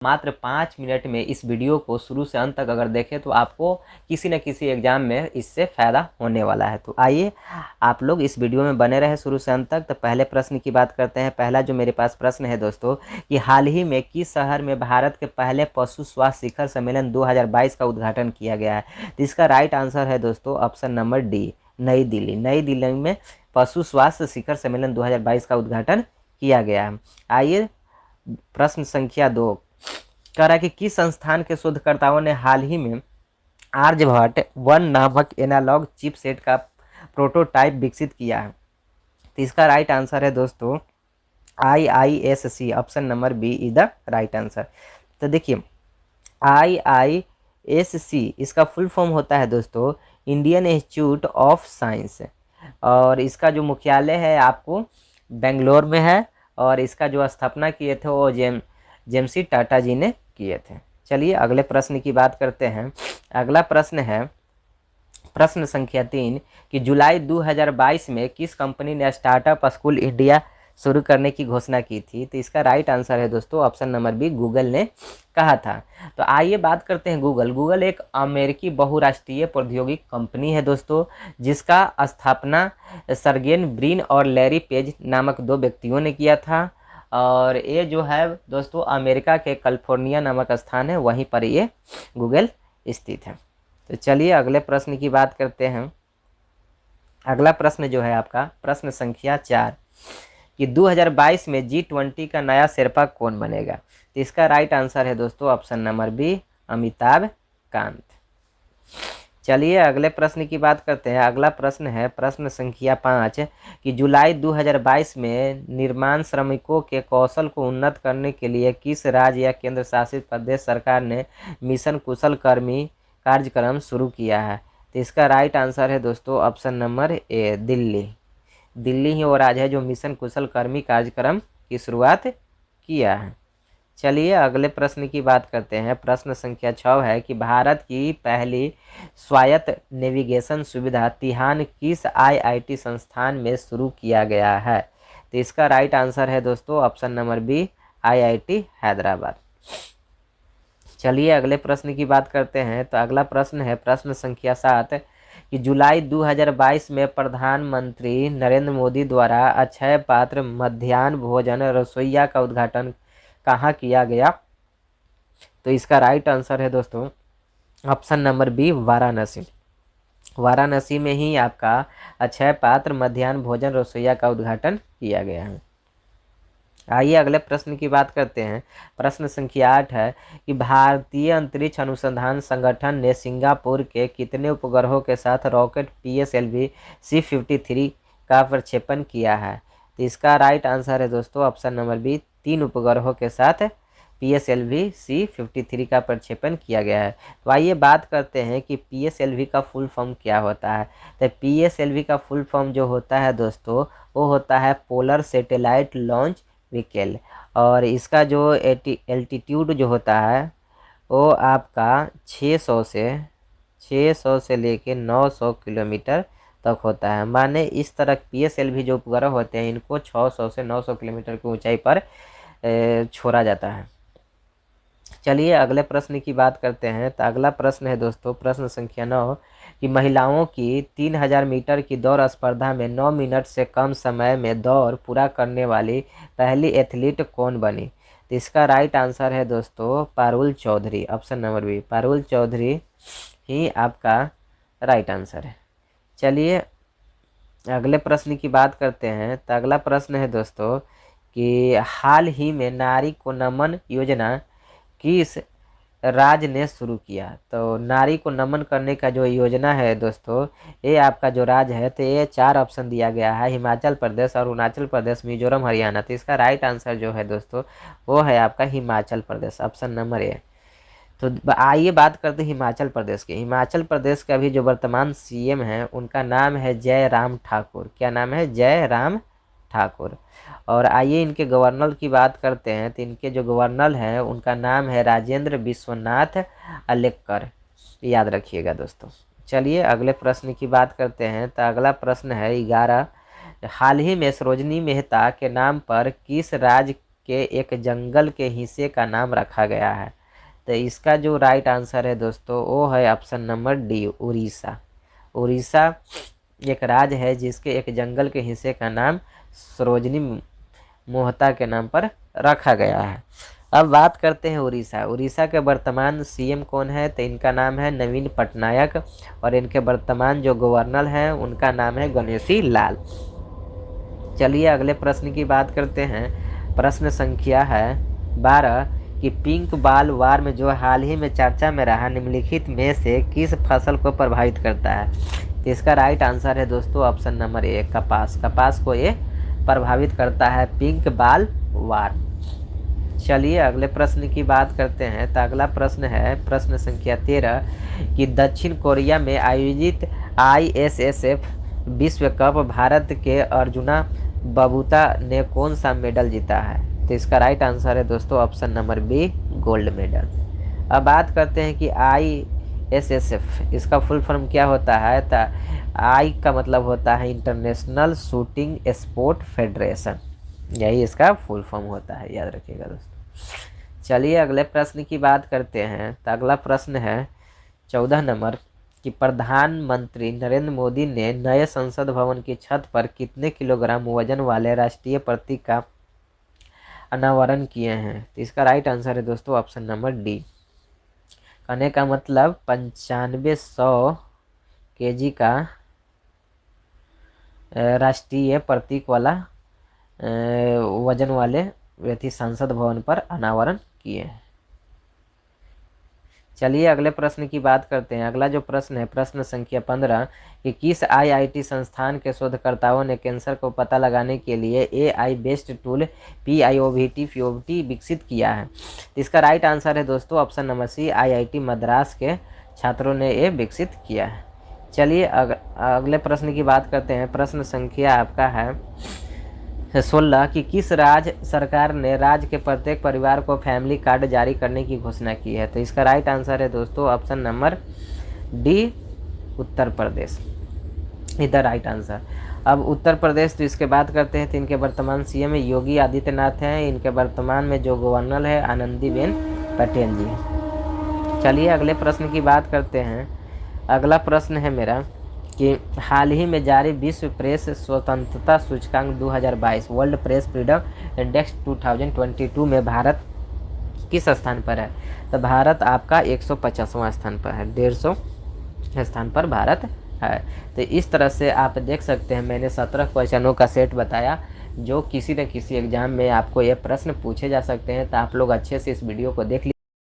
मात्र 5 मिनट में इस वीडियो को शुरू से अंत तक अगर देखें तो आपको किसी न किसी एग्जाम में इससे फ़ायदा होने वाला है। तो आइए आप लोग इस वीडियो में बने रहे शुरू से अंत तक। तो पहले प्रश्न की बात करते हैं। पहला जो मेरे पास प्रश्न है दोस्तों कि हाल ही में किस शहर में भारत के पहले पशु स्वास्थ्य शिखर सम्मेलन 2022 का उद्घाटन किया गया है? तो इसका राइट आंसर है दोस्तों ऑप्शन नंबर डी, नई दिल्ली। नई दिल्ली में पशु स्वास्थ्य शिखर सम्मेलन 2022 का उद्घाटन किया गया है। आइए प्रश्न संख्या 2 कह रहा है कि किस संस्थान के शोधकर्ताओं ने हाल ही में आर्यभट्ट 1 नामक एनालॉग चिपसेट का प्रोटोटाइप विकसित किया है? तो इसका राइट आंसर है दोस्तों IISC, option number B is the right answer. तो देखिए IISC इसका फुल फॉर्म होता है दोस्तों इंडियन इंस्टीट्यूट ऑफ साइंस, और इसका जो मुख्यालय है आपको बेंगलोर में है, और इसका जो स्थापना किए थे वो जेम्सी टाटा जी ने किए थे। चलिए अगले प्रश्न की बात करते हैं। अगला प्रश्न है प्रश्न संख्या 3 कि जुलाई 2022 में किस कंपनी ने स्टार्टअप स्कूल इंडिया शुरू करने की घोषणा की थी? तो इसका राइट आंसर है दोस्तों ऑप्शन नंबर बी, गूगल ने कहा था। तो आइए बात करते हैं गूगल। गूगल एक अमेरिकी बहुराष्ट्रीय प्रौद्योगिकी कंपनी है दोस्तों, जिसका स्थापना सर्गेन ब्रिन और लैरी पेज नामक 2 व्यक्तियों ने किया था, और ये जो है दोस्तों अमेरिका के कैलिफोर्निया नामक स्थान है, वहीं पर ये गूगल स्थित है। तो चलिए अगले प्रश्न की बात करते हैं। अगला प्रश्न जो है आपका प्रश्न संख्या 4 कि 2022 में G20 का नया शेरपा कौन बनेगा? तो इसका राइट आंसर है दोस्तों option number B, Amitabh Kant. चलिए अगले प्रश्न की बात करते हैं। अगला प्रश्न है प्रश्न संख्या 5 कि जुलाई 2022 में निर्माण श्रमिकों के कौशल को उन्नत करने के लिए किस राज्य या केंद्र शासित प्रदेश सरकार ने मिशन कुशल कर्मी कार्यक्रम शुरू किया है? तो इसका राइट आंसर है दोस्तों option number A, Delhi. Delhi ही वो राज्य है जो मिशन कुशल कर्मी कार्यक्रम की शुरुआत किया है। चलिए अगले प्रश्न की बात करते हैं। प्रश्न संख्या 6 है कि भारत की पहली स्वायत्त नेविगेशन सुविधा तिहान किस IIT संस्थान में शुरू किया गया है? तो इसका राइट आंसर है दोस्तों option number B, IIT Hyderabad. चलिए अगले प्रश्न की बात करते हैं। तो अगला प्रश्न है प्रश्न संख्या 7 कि जुलाई 2022 में प्रधानमंत्री नरेंद्र मोदी द्वारा अक्षय पात्र मध्याह्न भोजन रसोइया का उद्घाटन कहाँ किया गया? तो इसका राइट आंसर है दोस्तों option number B, Varanasi. Varanasi में ही आपका अक्षय पात्र मध्याह्न भोजन रसोइया का उद्घाटन किया गया है। आइए अगले प्रश्न की बात करते हैं। प्रश्न संख्या 8 है कि भारतीय अंतरिक्ष अनुसंधान संगठन ने सिंगापुर के कितने उपग्रहों के साथ रॉकेट PSLV C-53 का प्रक्षेपण किया है? तो इसका राइट आंसर है दोस्तों ऑप्शन नंबर बी, 3 उपग्रहों के साथ PSLV C-53 का प्रक्षेपण किया गया है। तो आइए बात करते हैं कि PSLV का फुल फॉर्म क्या होता है। तो PSLV का फुल फॉर्म जो होता है दोस्तों वो होता है पोलर सैटेलाइट लॉन्च व्हीकल, और इसका जो एल्टीट्यूड जो होता है वो आपका 600 से लेके 900 किलोमीटर तक होता है। माने इस तरह PSLV जो उपग्रह होते हैं इनको 600 से 900 किलोमीटर की ऊंचाई पर छोड़ा जाता है। चलिए अगले प्रश्न की बात करते हैं। तो अगला प्रश्न है दोस्तों प्रश्न संख्या 9 कि महिलाओं की 3000 मीटर की दौड़ स्पर्धा में 9 मिनट से कम समय में दौड़ पूरा करने वाली पहली एथलीट कौन बनी? तो इसका राइट आंसर है दोस्तों Parul Chaudhary, option number B, Parul Chaudhary ही आपका राइट आंसर है। चलिए अगले प्रश्न की बात करते हैं। तो अगला प्रश्न है दोस्तों कि हाल ही में नारी को नमन योजना किस राज्य ने शुरू किया? तो नारी को नमन करने का जो योजना है दोस्तों ये आपका जो राज्य है तो ये 4 ऑप्शन दिया गया है, हिमाचल प्रदेश, अरुणाचल प्रदेश, मिजोरम, हरियाणा। तो इसका राइट आंसर जो है दोस्तों वो है आपका हिमाचल प्रदेश, ऑप्शन नंबर ए। तो आइए बात करते हैं हिमाचल प्रदेश के। हिमाचल प्रदेश का भी जो वर्तमान CM है उनका नाम है जयराम ठाकुर। क्या नाम है? जयराम ठाकुर। और आइए इनके गवर्नर की बात करते हैं। तो इनके जो गवर्नर हैं उनका नाम है राजेंद्र विश्वनाथ अलेक्कर, याद रखिएगा दोस्तों। चलिए अगले प्रश्न की बात करते हैं। तो अगला प्रश्न है 11 हाल ही में सरोजनी मेहता के नाम पर किस राज्य के एक जंगल के हिस्से का नाम रखा गया है? तो इसका जो राइट आंसर है दोस्तों वो है option number D, Orissa. Orissa एक राज्य है जिसके एक जंगल के हिस्से का नाम सरोजनी मोहता के नाम पर रखा गया है। अब बात करते हैं उड़ीसा। उड़ीसा के वर्तमान सीएम कौन है? तो इनका नाम है नवीन पटनायक और इनके वर्तमान जो गवर्नर हैं उनका नाम है गणेशी लाल। चलिए अगले प्रश्न की बात करते हैं। प्रश्न संख्या है 12 कि पिंक बाल वार में जो हाल ही में चर्चा में रहा निम्नलिखित में से किस फसल को प्रभावित करता है? तो इसका राइट आंसर है दोस्तों ऑप्शन नंबर ए, कपास। कपास को ये प्रभावित करता है पिंक बाल वार। चलिए अगले प्रश्न की बात करते हैं। तो अगला प्रश्न है प्रश्न संख्या 13 कि दक्षिण कोरिया में आयोजित ISSF विश्व कप भारत के अर्जुना बबूता ने कौन सा मेडल जीता है? तो इसका राइट आंसर है दोस्तों option number B, gold medal. अब बात करते हैं कि ISSF इसका फुल फॉर्म क्या होता है? तो आई का मतलब होता है इंटरनेशनल शूटिंग स्पोर्ट फेडरेशन, यही इसका फुल फॉर्म होता है, याद रखिएगा दोस्तों। चलिए अगले प्रश्न की बात करते हैं। तो अगला प्रश्न है 14 नंबर कि प्रधानमंत्री नरेंद्र मोदी ने नए संसद भवन की छत पर कितने किलोग्राम वजन वाले राष्ट्रीय प्रतीक का अनावरण किए हैं? तो इसका राइट आंसर है दोस्तों ऑप्शन नंबर डी। कहने का मतलब 9500 kg का राष्ट्रीय प्रतीक वाला वजन वाले व्यक्ति संसद भवन पर अनावरण किए हैं। चलिए अगले प्रश्न की बात करते हैं। अगला जो प्रश्न है प्रश्न संख्या 15 कि किस IIT संस्थान के शोधकर्ताओं ने कैंसर को पता लगाने के लिए AI बेस्ड टूल PIOVT विकसित किया है? तो इसका राइट आंसर है दोस्तों option number C, IIT Madras के छात्रों ने ये विकसित किया है। चलिए अगले प्रश्न की बात करते हैं। प्रश्न संख्या आपका है 16 कि किस राज्य सरकार ने राज्य के प्रत्येक परिवार को फैमिली कार्ड जारी करने की घोषणा की है? तो इसका राइट आंसर है दोस्तों option number D, Uttar Pradesh, इधर राइट आंसर। अब उत्तर प्रदेश तो इसके बात करते हैं। तो इनके वर्तमान CM योगी आदित्यनाथ हैं। इनके वर्तमान में जो गवर्नर है आनंदीबेन पटेल जी। चलिए अगले प्रश्न की बात करते हैं। अगला प्रश्न है मेरा कि हाल ही में जारी विश्व प्रेस स्वतंत्रता सूचकांक 2022 वर्ल्ड प्रेस फ्रीडम इंडेक्स 2022 में भारत किस स्थान पर है? तो भारत आपका 150वां स्थान पर है, 150 स्थान पर भारत है। तो इस तरह से आप देख सकते हैं मैंने 17 क्वेश्चनों का सेट बताया जो किसी न किसी एग्जाम में आपको ये प्रश्न पूछे जा सकते हैं। तो आप लोग अच्छे से इस वीडियो को देख लीजिए।